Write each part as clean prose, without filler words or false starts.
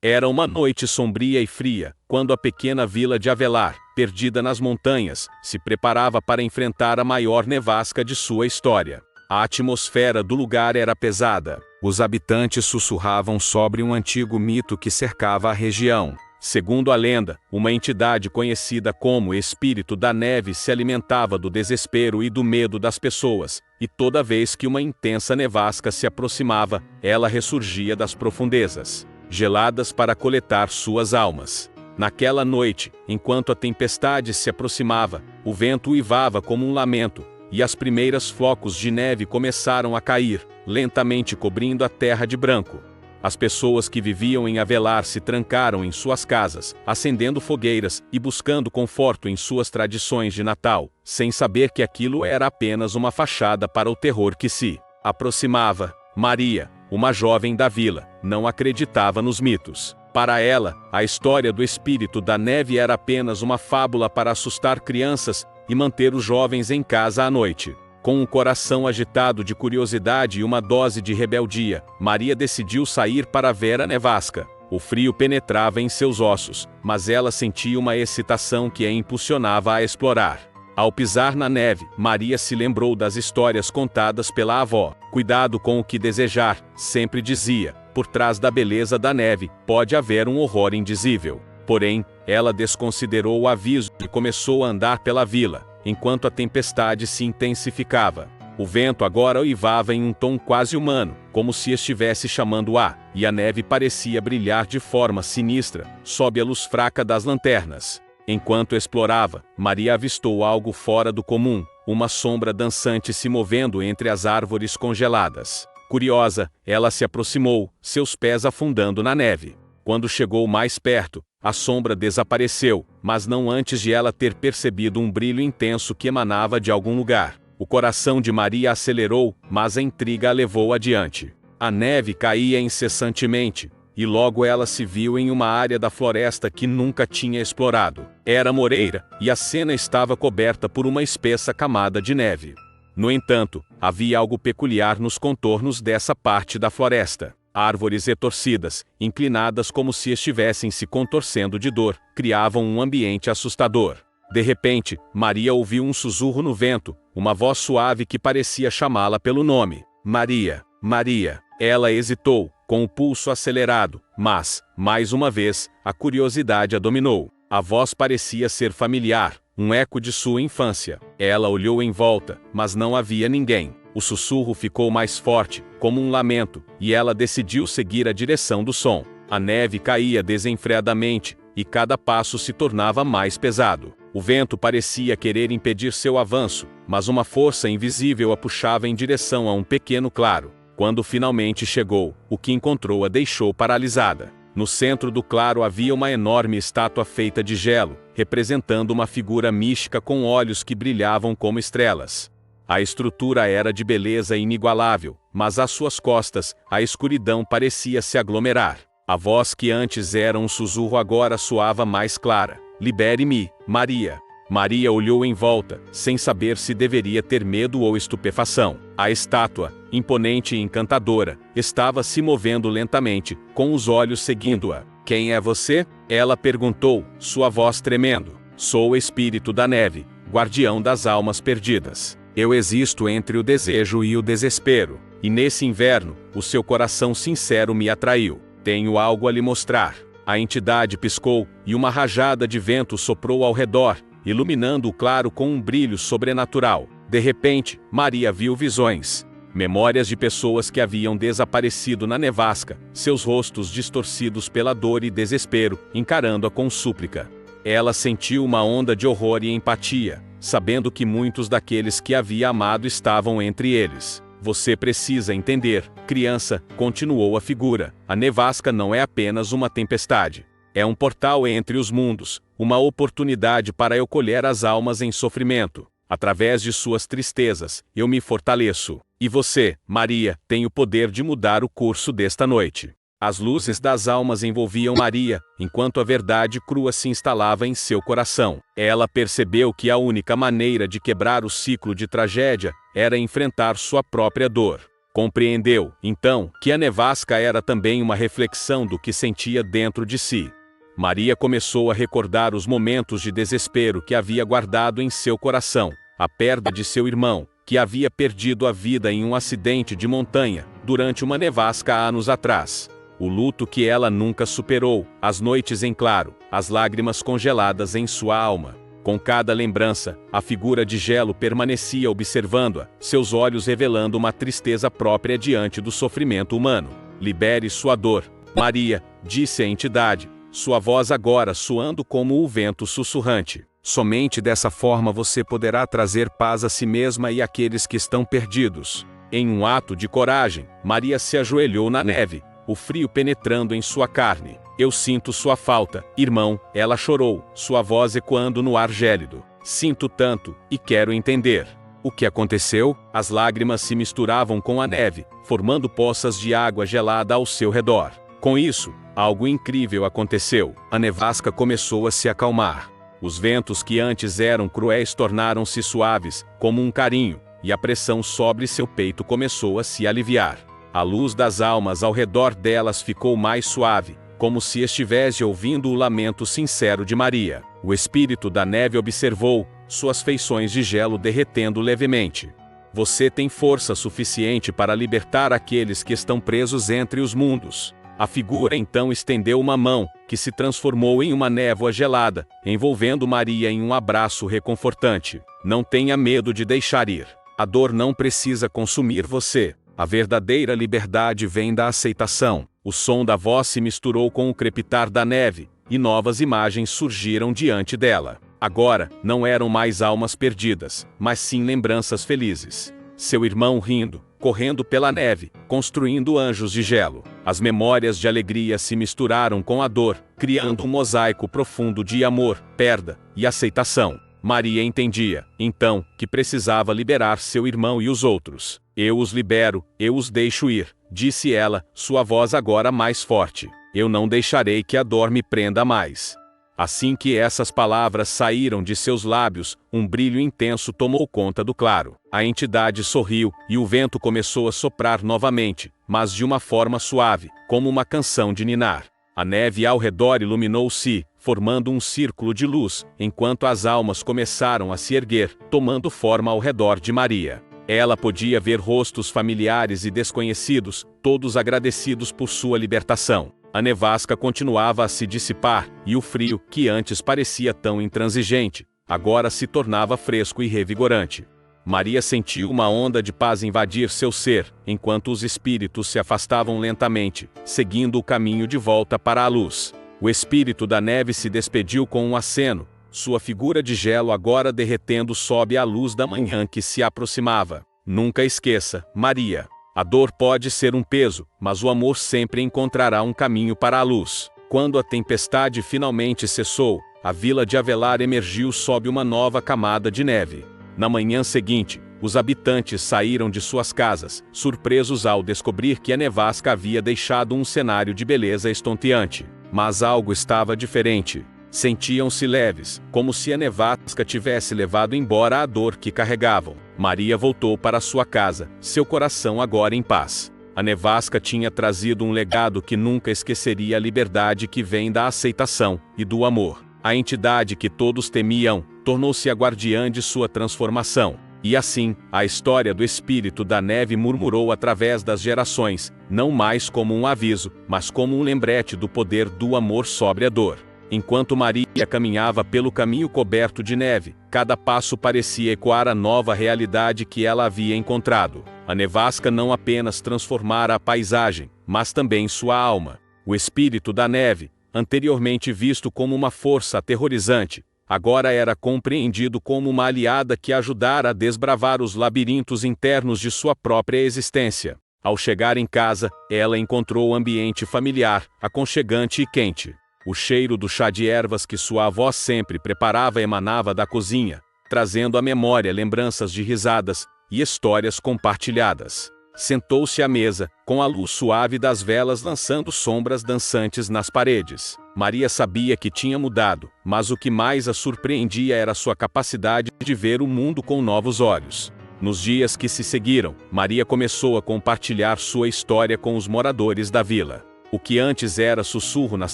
Era uma noite sombria e fria, quando a pequena vila de Avelar, perdida nas montanhas, se preparava para enfrentar a maior nevasca de sua história. A atmosfera do lugar era pesada. Os habitantes sussurravam sobre um antigo mito que cercava a região. Segundo a lenda, uma entidade conhecida como Espírito da Neve se alimentava do desespero e do medo das pessoas, e toda vez que uma intensa nevasca se aproximava, ela ressurgia das profundezas, geladas para coletar suas almas. Naquela noite, enquanto a tempestade se aproximava, o vento uivava como um lamento, e as primeiras flocos de neve começaram a cair, lentamente cobrindo a terra de branco. As pessoas que viviam em Avelar se trancaram em suas casas, acendendo fogueiras e buscando conforto em suas tradições de Natal, sem saber que aquilo era apenas uma fachada para o terror que se aproximava. Maria, uma jovem da vila, não acreditava nos mitos. Para ela, a história do espírito da neve era apenas uma fábula para assustar crianças e manter os jovens em casa à noite. Com um coração agitado de curiosidade e uma dose de rebeldia, Maria decidiu sair para ver a nevasca. O frio penetrava em seus ossos, mas ela sentia uma excitação que a impulsionava a explorar. Ao pisar na neve, Maria se lembrou das histórias contadas pela avó. Cuidado com o que desejar, sempre dizia. Por trás da beleza da neve, pode haver um horror indizível. Porém, ela desconsiderou o aviso e começou a andar pela vila, enquanto a tempestade se intensificava. O vento agora uivava em um tom quase humano, como se estivesse chamando e a neve parecia brilhar de forma sinistra, sob a luz fraca das lanternas. Enquanto explorava, Maria avistou algo fora do comum, uma sombra dançante se movendo entre as árvores congeladas. Curiosa, ela se aproximou, seus pés afundando na neve. Quando chegou mais perto, a sombra desapareceu, mas não antes de ela ter percebido um brilho intenso que emanava de algum lugar. O coração de Maria acelerou, mas a intriga a levou adiante. A neve caía incessantemente, e logo ela se viu em uma área da floresta que nunca tinha explorado. Era moreira, e a cena estava coberta por uma espessa camada de neve. No entanto, havia algo peculiar nos contornos dessa parte da floresta. Árvores retorcidas, inclinadas como se estivessem se contorcendo de dor, criavam um ambiente assustador. De repente, Maria ouviu um sussurro no vento, uma voz suave que parecia chamá-la pelo nome. Maria, Maria. Ela hesitou, com o pulso acelerado, mas, mais uma vez, a curiosidade a dominou. A voz parecia ser familiar, um eco de sua infância. Ela olhou em volta, mas não havia ninguém. O sussurro ficou mais forte, como um lamento, e ela decidiu seguir a direção do som. A neve caía desenfreadamente, e cada passo se tornava mais pesado. O vento parecia querer impedir seu avanço, mas uma força invisível a puxava em direção a um pequeno claro. Quando finalmente chegou, o que encontrou a deixou paralisada. No centro do claro havia uma enorme estátua feita de gelo, representando uma figura mística com olhos que brilhavam como estrelas. A estrutura era de beleza inigualável, mas às suas costas, a escuridão parecia se aglomerar. A voz que antes era um sussurro agora soava mais clara. Libere-me, Maria. Maria olhou em volta, sem saber se deveria ter medo ou estupefação. A estátua, imponente e encantadora, estava se movendo lentamente, com os olhos seguindo-a. Quem é você? Ela perguntou, sua voz tremendo. Sou o espírito da neve, guardião das almas perdidas. Eu existo entre o desejo e o desespero, e nesse inverno, o seu coração sincero me atraiu. Tenho algo a lhe mostrar. A entidade piscou, e uma rajada de vento soprou ao redor, iluminando o claro com um brilho sobrenatural. De repente, Maria viu visões. Memórias de pessoas que haviam desaparecido na nevasca, seus rostos distorcidos pela dor e desespero, encarando-a com súplica. Ela sentiu uma onda de horror e empatia, sabendo que muitos daqueles que havia amado estavam entre eles. Você precisa entender, criança, continuou a figura. A nevasca não é apenas uma tempestade. É um portal entre os mundos, uma oportunidade para eu colher as almas em sofrimento. Através de suas tristezas, eu me fortaleço. E você, Maria, tem o poder de mudar o curso desta noite. As luzes das almas envolviam Maria, enquanto a verdade crua se instalava em seu coração. Ela percebeu que a única maneira de quebrar o ciclo de tragédia era enfrentar sua própria dor. Compreendeu, então, que a nevasca era também uma reflexão do que sentia dentro de si. Maria começou a recordar os momentos de desespero que havia guardado em seu coração, a perda de seu irmão, que havia perdido a vida em um acidente de montanha, durante uma nevasca há anos atrás. O luto que ela nunca superou, as noites em claro, as lágrimas congeladas em sua alma. Com cada lembrança, a figura de gelo permanecia observando-a, seus olhos revelando uma tristeza própria diante do sofrimento humano. Libere sua dor, Maria, disse a entidade, sua voz agora soando como o vento sussurrante. Somente dessa forma você poderá trazer paz a si mesma e àqueles que estão perdidos. Em um ato de coragem, Maria se ajoelhou na neve, o frio penetrando em sua carne. Eu sinto sua falta, irmão, ela chorou, sua voz ecoando no ar gélido. Sinto tanto, e quero entender. O que aconteceu? As lágrimas se misturavam com a neve, formando poças de água gelada ao seu redor. Com isso, algo incrível aconteceu. A nevasca começou a se acalmar. Os ventos que antes eram cruéis tornaram-se suaves, como um carinho, e a pressão sobre seu peito começou a se aliviar. A luz das almas ao redor delas ficou mais suave, como se estivesse ouvindo o lamento sincero de Maria. O espírito da neve observou, suas feições de gelo derretendo levemente. Você tem força suficiente para libertar aqueles que estão presos entre os mundos. A figura então estendeu uma mão, que se transformou em uma névoa gelada, envolvendo Maria em um abraço reconfortante. Não tenha medo de deixar ir. A dor não precisa consumir você. A verdadeira liberdade vem da aceitação. O som da voz se misturou com o crepitar da neve, e novas imagens surgiram diante dela. Agora, não eram mais almas perdidas, mas sim lembranças felizes. Seu irmão rindo, correndo pela neve, construindo anjos de gelo. As memórias de alegria se misturaram com a dor, criando um mosaico profundo de amor, perda e aceitação. Maria entendia, então, que precisava liberar seu irmão e os outros. Eu os libero, eu os deixo ir, disse ela, sua voz agora mais forte. Eu não deixarei que a dor me prenda mais. Assim que essas palavras saíram de seus lábios, um brilho intenso tomou conta do claro. A entidade sorriu, e o vento começou a soprar novamente, mas de uma forma suave, como uma canção de ninar. A neve ao redor iluminou-se, formando um círculo de luz, enquanto as almas começaram a se erguer, tomando forma ao redor de Maria. Ela podia ver rostos familiares e desconhecidos, todos agradecidos por sua libertação. A nevasca continuava a se dissipar, e o frio, que antes parecia tão intransigente, agora se tornava fresco e revigorante. Maria sentiu uma onda de paz invadir seu ser, enquanto os espíritos se afastavam lentamente, seguindo o caminho de volta para a luz. O espírito da neve se despediu com um aceno, sua figura de gelo agora derretendo sob a luz da manhã que se aproximava. Nunca esqueça, Maria. A dor pode ser um peso, mas o amor sempre encontrará um caminho para a luz. Quando a tempestade finalmente cessou, a vila de Avelar emergiu sob uma nova camada de neve. Na manhã seguinte, os habitantes saíram de suas casas, surpresos ao descobrir que a nevasca havia deixado um cenário de beleza estonteante. Mas algo estava diferente. Sentiam-se leves, como se a nevasca tivesse levado embora a dor que carregavam. Maria voltou para sua casa, seu coração agora em paz. A nevasca tinha trazido um legado que nunca esqueceria: a liberdade que vem da aceitação e do amor. A entidade que todos temiam tornou-se a guardiã de sua transformação. E assim, a história do espírito da neve murmurou através das gerações, não mais como um aviso, mas como um lembrete do poder do amor sobre a dor. Enquanto Maria caminhava pelo caminho coberto de neve, cada passo parecia ecoar a nova realidade que ela havia encontrado. A nevasca não apenas transformara a paisagem, mas também sua alma. O espírito da neve, anteriormente visto como uma força aterrorizante, agora era compreendido como uma aliada que ajudara a desbravar os labirintos internos de sua própria existência. Ao chegar em casa, ela encontrou o ambiente familiar, aconchegante e quente. O cheiro do chá de ervas que sua avó sempre preparava emanava da cozinha, trazendo à memória lembranças de risadas e histórias compartilhadas. Sentou-se à mesa, com a luz suave das velas lançando sombras dançantes nas paredes. Maria sabia que tinha mudado, mas o que mais a surpreendia era sua capacidade de ver o mundo com novos olhos. Nos dias que se seguiram, Maria começou a compartilhar sua história com os moradores da vila. O que antes era sussurro nas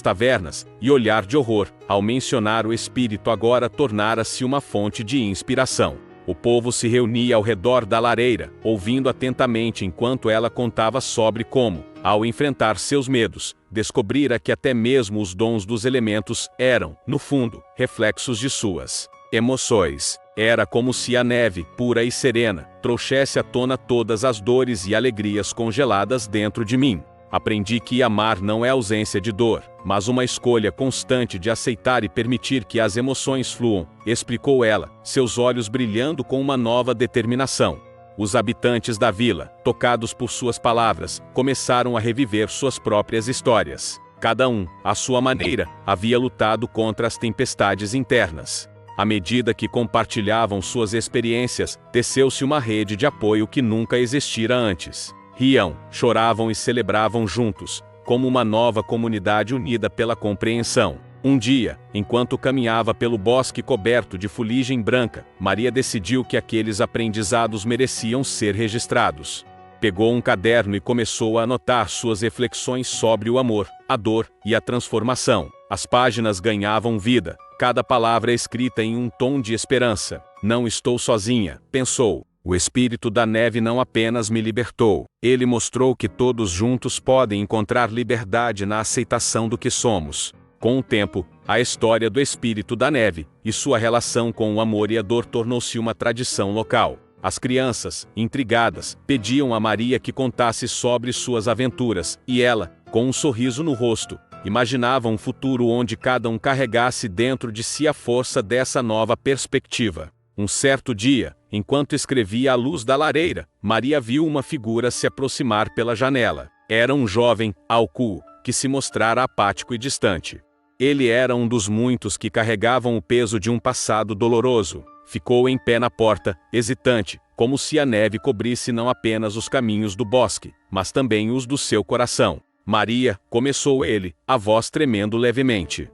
tavernas e olhar de horror, ao mencionar o espírito agora tornara-se uma fonte de inspiração. O povo se reunia ao redor da lareira, ouvindo atentamente enquanto ela contava sobre como, ao enfrentar seus medos, descobrira que até mesmo os dons dos elementos eram, no fundo, reflexos de suas emoções. Era como se a neve, pura e serena, trouxesse à tona todas as dores e alegrias congeladas dentro de mim. Aprendi que amar não é ausência de dor, mas uma escolha constante de aceitar e permitir que as emoções fluam, explicou ela, seus olhos brilhando com uma nova determinação. Os habitantes da vila, tocados por suas palavras, começaram a reviver suas próprias histórias. Cada um, à sua maneira, havia lutado contra as tempestades internas. À medida que compartilhavam suas experiências, teceu-se uma rede de apoio que nunca existira antes. Riam, choravam e celebravam juntos, como uma nova comunidade unida pela compreensão. Um dia, enquanto caminhava pelo bosque coberto de fuligem branca, Maria decidiu que aqueles aprendizados mereciam ser registrados. Pegou um caderno e começou a anotar suas reflexões sobre o amor, a dor e a transformação. As páginas ganhavam vida, cada palavra escrita em um tom de esperança. Não estou sozinha, pensou. O espírito da neve não apenas me libertou, ele mostrou que todos juntos podem encontrar liberdade na aceitação do que somos. Com o tempo, a história do espírito da neve e sua relação com o amor e a dor tornou-se uma tradição local. As crianças, intrigadas, pediam a Maria que contasse sobre suas aventuras, e ela, com um sorriso no rosto, imaginava um futuro onde cada um carregasse dentro de si a força dessa nova perspectiva. Um certo dia, enquanto escrevia à luz da lareira, Maria viu uma figura se aproximar pela janela. Era um jovem, Alcu, que se mostrara apático e distante. Ele era um dos muitos que carregavam o peso de um passado doloroso. Ficou em pé na porta, hesitante, como se a neve cobrisse não apenas os caminhos do bosque, mas também os do seu coração. Maria, começou ele, a voz tremendo levemente.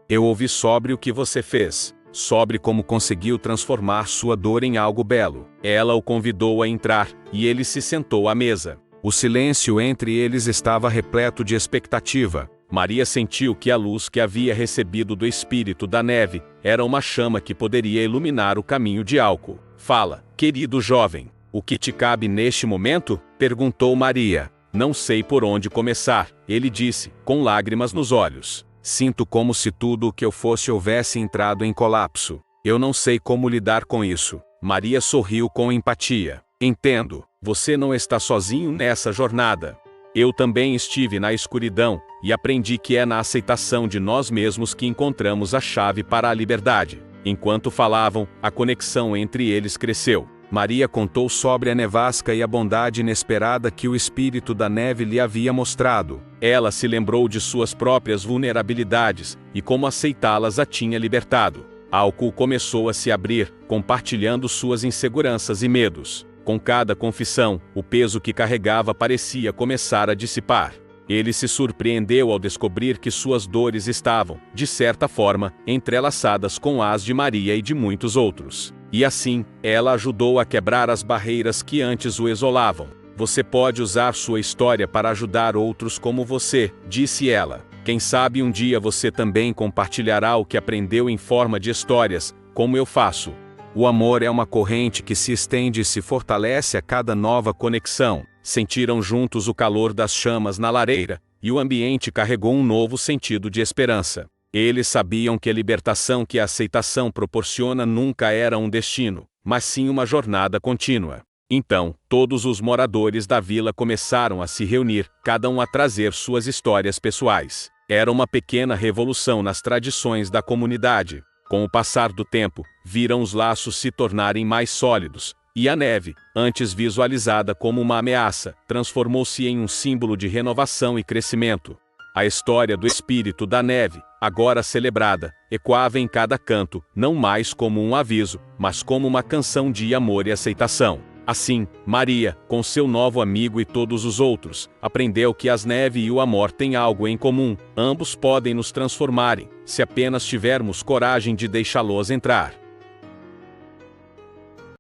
Eu ouvi sobre o que você fez. Sobre como conseguiu transformar sua dor em algo belo. Ela o convidou a entrar, e ele se sentou à mesa. O silêncio entre eles estava repleto de expectativa. Maria sentiu que a luz que havia recebido do espírito da neve era uma chama que poderia iluminar o caminho de Alcu. Fala, querido jovem. O que te cabe neste momento? Perguntou Maria. Não sei por onde começar, ele disse, com lágrimas nos olhos. Sinto como se tudo o que eu fosse houvesse entrado em colapso. Eu não sei como lidar com isso. Maria sorriu com empatia. Entendo, você não está sozinho nessa jornada. Eu também estive na escuridão, e aprendi que é na aceitação de nós mesmos que encontramos a chave para a liberdade. Enquanto falavam, a conexão entre eles cresceu. Maria contou sobre a nevasca e a bondade inesperada que o espírito da neve lhe havia mostrado. Ela se lembrou de suas próprias vulnerabilidades, e como aceitá-las a tinha libertado. Alcu começou a se abrir, compartilhando suas inseguranças e medos. Com cada confissão, o peso que carregava parecia começar a dissipar. Ele se surpreendeu ao descobrir que suas dores estavam, de certa forma, entrelaçadas com as de Maria e de muitos outros. E assim, ela ajudou a quebrar as barreiras que antes o isolavam. Você pode usar sua história para ajudar outros como você, disse ela. Quem sabe um dia você também compartilhará o que aprendeu em forma de histórias, como eu faço. O amor é uma corrente que se estende e se fortalece a cada nova conexão. Sentiram juntos o calor das chamas na lareira, e o ambiente carregou um novo sentido de esperança. Eles sabiam que a libertação que a aceitação proporciona nunca era um destino, mas sim uma jornada contínua. Então, todos os moradores da vila começaram a se reunir, cada um a trazer suas histórias pessoais. Era uma pequena revolução nas tradições da comunidade. Com o passar do tempo, viram os laços se tornarem mais sólidos, e a neve, antes visualizada como uma ameaça, transformou-se em um símbolo de renovação e crescimento. A história do espírito da neve, agora celebrada, ecoava em cada canto, não mais como um aviso, mas como uma canção de amor e aceitação. Assim, Maria, com seu novo amigo e todos os outros, aprendeu que as neve e o amor têm algo em comum. Ambos podem nos transformarem, se apenas tivermos coragem de deixá-los entrar.